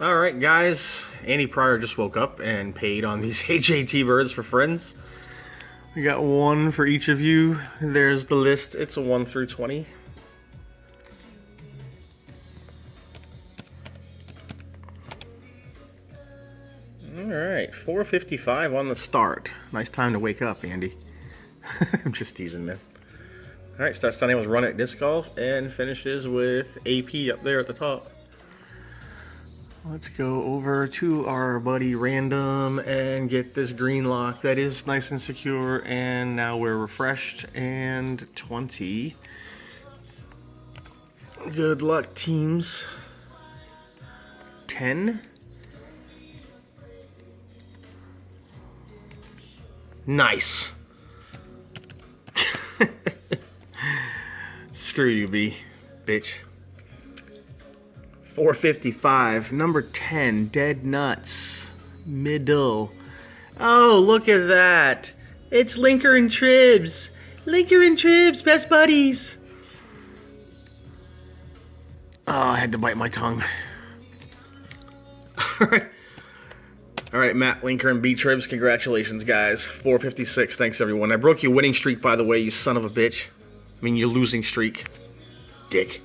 All right, guys. Andy Pryor just woke up and paid on these HAT birds for friends. We got one for each of you. There's the list. It's a 1 through 20. All right, 4:55 on the start. Nice time to wake up, Andy. I'm just teasing, man. All right, starts Sunday was Run at Disc Golf and finishes with AP up there at the top. Let's go over to our buddy Random and get this green lock that is nice and secure, and now we're refreshed and 20. Good luck, teams. 10. Nice. Screw you, B, bitch. 4:55, number 10, Dead Nuts, middle. Oh, look at that. It's Linker and Tribs. Linker and Tribs, best buddies. Oh, I had to bite my tongue. All right, Matt, Linker, and B Tribs, congratulations, guys. 4:56, thanks, everyone. I broke your winning streak, by the way, you son of a bitch. I mean, your losing streak. Dick.